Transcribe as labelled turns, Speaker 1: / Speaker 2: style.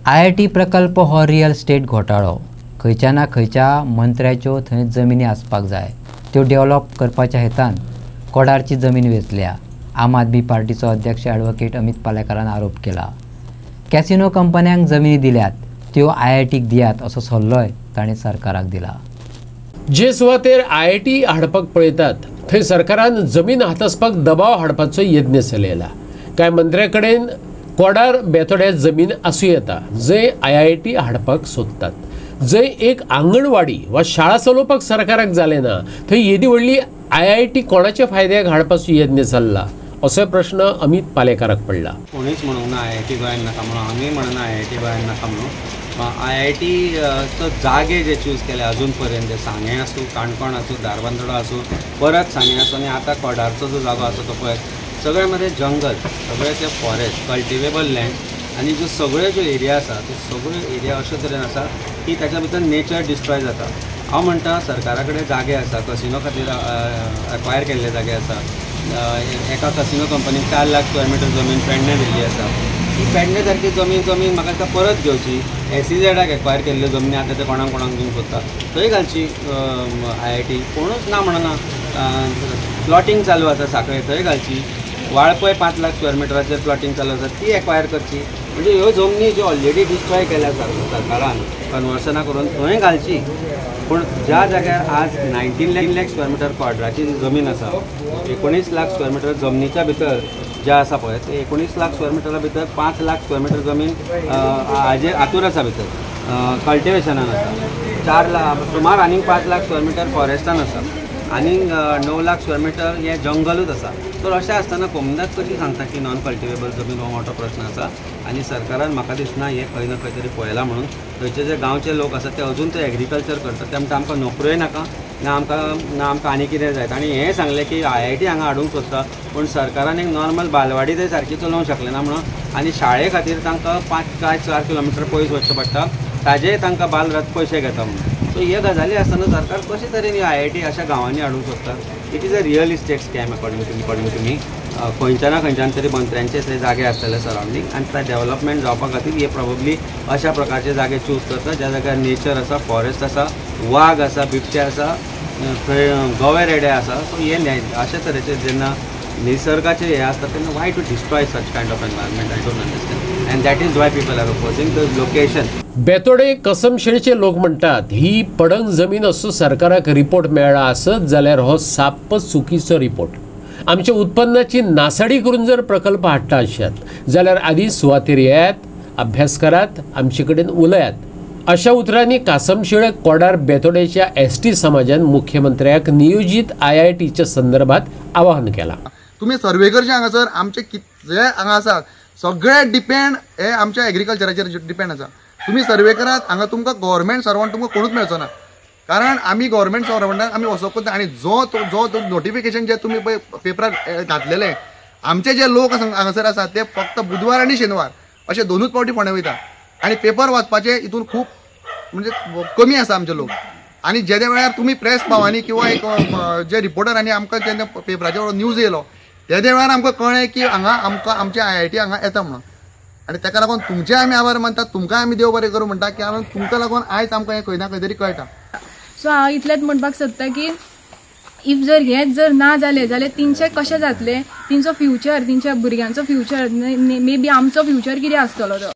Speaker 1: IIT प्रकल्प हो real estate घोटाळो। खंयच्या ना खंयच्या मंत्र्याच्यो थंय जमिनी आसपाक जाय, त्यो डेव्हलप करपाच्या हेतान कोडारची जमीन वेचल्या। आम आदमी पार्टीचो अध्यक्ष ॲडव्होकेट अमित पालेकरान आरोप केला। कॅसिनो कंपन्यांक जमिनी दिल्यात, त्यो IITक दियात असो सल्लोय ताणें सरकाराक दिला।
Speaker 2: जे सुवातेर IIT हाडपाक पळयतात थंय सरकारान जमीन हातासपाक दबाव हाडपाचो यत्न चलयला। कांय मंत्र्याकडेन कोडार बेतोड्या जमीन आसूं येता जंय IIT हाडपाक सोदतात। जंय एक आंगणवाडी वा शाळा चलोवपाक सरकाराक जालें ना, थंय येदी व्हडली IIT कोणाच्या फायद्याक हाडपाचो यत्न चल्ला असो प्रश्न अमित पालेकराक पडला।
Speaker 3: कोणीच म्हणूंक ना IIT गोंयांत नाका म्हणून, आमी म्हणना IIT गोंयांत नाका म्हणून। IIT चो जागे जे चूज केले अजून पर्यंत, सांगे आसूं, काणकोण आसूं, धारबांदोडा आसूं, परत सांगे आसूं आनी आतां कोडारचो जो जागो आसा तो पळय, सगळे मध्ये जंगल, सगळे ते फॉरेस्ट, कल्टिवेबल लँड आनी ज्यो सगळ्यो ज्यो एरिया आसा त्यो सगळ्यो एरिया अशे तरेन आसा की त्याच्या भितर नेचर डिस्ट्रॉय जाता। हांव म्हणटा सरकारा कडेन जागे आसा, कसिनो खातीर एक्वायर केल्ले जागे आसा। एका कसिनो कंपनीक 4 लाख स्क्वेअर मिटर जमीन पेडणे दिल्ली आसा। ही पेडणे सारकी जमीन म्हाका आतां परत घेवची। SEZाक एक्वायर केल्ल्यो जमनी आतां ते कोणाक दिवंक सोदता, थंय घालची IIT। कोणूच ना म्हणना। प्लॉटिंग चालू आसा सांखळे, थंय घालची। वाळपय 5 लाख स्क्वेअर मिटराचेर प्लॉटिंग चालू आसा, ती एक्वायर करची। म्हणजे ह्यो जमनी ज्यो ऑलरेडी डिस्ट्रॉय केल्या सरकारान कन्वर्सना करून थंय घालची। पूण ज्या जाग्यार आज 19 लाख स्क्वेअर मिटर क्वाड्राची जमीन आसा, 19 लाख स्क्वेअर मिटर जमनीच्या भितर जे आसा पळय ते 19 लाख स्क्वेअर मिटरा भितर 5 लाख स्क्वेअर मिटर जमीन हाजेर आतूर आसा, भितर कल्टिवेशनान आसा। 4 लाख सुमार आनीक 5 लाख स्क्वेअर मिटर फॉरेस्टान आसा, आनीक 9 लाख स्क्वेअर मिटर हे जंगलूच आसा। तर अशें आसतना कोमदात कशी सांगता की नॉन कल्टिवेबल जमीन हो मोठो प्रश्न आसा आनी सरकारान म्हाका दिसना हे खंय ना खंय तरी पळयला म्हणून। थंयचे जे गांवचे लोक आसा ते अजून ते एग्रीकल्चर करतात, ते म्हणटा आमकां नोकऱ्योय नाका ना आमकां आनी कितें जाय। आनी हें सांगलें की IIT हांगा हाडूंक सोदता, पूण सरकारान एक नॉर्मल बालवाडी थंय सारकी चलोवंक शकलें ना म्हणून। आनी शाळे खातीर तांकां 5-4 किलोमिटर पयस वचचें पडटा, ताजेय तांकां बालरथ पयशे घेता म्हणून। सो हे गजाली आसतना सरकार कशे तरेन IIT अशा गांवांनी हाडूंक सोदता। It is a real estate scam according to me. खंयच्या ना खंयच्यान तरी मंत्र्यांचे थंय जागे आसतले सरावंडींग, आनी त्या डेव्हलपमेंट जावपा खातीर हे प्रोबेबली अशा प्रकारचे जागे चूज करता ज्या जाग्यार नेचर आसा, फॉरेस्ट आसा, वाघ आसा, बिबटे आसा, थंय गवे रेडे आसा। सो हे अशा तरेचे जेन्ना निसर्गाचे हे आसता तेन्ना why to destroy such kind of environment? I don't understand, and that is why people are opposing the location.
Speaker 2: Betode कसमशेळचे लोक म्हणतात ही पडंग जमीन असो सरकाराक रिपोर्ट मेळ्ळा आसत जाल्यार हो साप्प चुकीचो रिपोर्ट। आमच्या उत्पन्नाची नासाडी करून जर प्रकल्प हाडटा आसत जाल्यार आदी सुवातेर येयात, अभ्यास करात, आमचे कडेन उलयात। अशा उतरांनी कासमशेळ कोडार बेतोडेच्या ST समाजान मुख्यमंत्र्याक नियोजित IITच्या संदर्भात आवाहन केला।
Speaker 4: तुम्ही सर्वे करचे हांगासर आमचे जे हांगा आसा सगळे डिपेंड हे आमच्या एग्रीकल्चराचेर डिपेंड आसा। तुम्ही सर्वे करात, हांगा तुमकां गव्हर्मेंट सर्वंट तुमकां कोणूच मेळचो ना, कारण आमी गव्हर्मेंट सर्वंटान आमी वचोंकूच ना। आनी जो नोटिफिकेशन जे तुमी पळय पेपरार घातलेले, आमचे जे लोक हांगासर आसा ते फक्त बुधवार आनी शेनवार अशे दोनूच फावटी फोंड्या वयता, आनी पेपर वाचपाचे हितून खूब म्हणजे कमी आसा आमचे लोक। आनी जे वेळार तुमी प्रेस पावांनी किंवा एक जे रिपोर्टरांनी आमकां जेन्ना पेपराचेर न्यूज येयलो त्या वेळार आमकां कळ्ळें की हांगा आमकां आमचे IIT हांगा येता म्हणून। आनी ताका लागून तुमचे आमी आभार मानतात, तुमकां आमी देव बरें करूं म्हणटा, कारण तुमकां लागून आयज आमकां हें खंय ना खंय तरी कळटा।
Speaker 5: सो हांव इतलेंच म्हणपाक सोदता की इफ जर हेंच जर ना जालें जाल्यार तेंचें कशें जातलें, तेंचो फ्युचर, तेंच्या भुरग्यांचो फ्युचर, मे बी आमचो फ्युचर कितें आसतलो तो।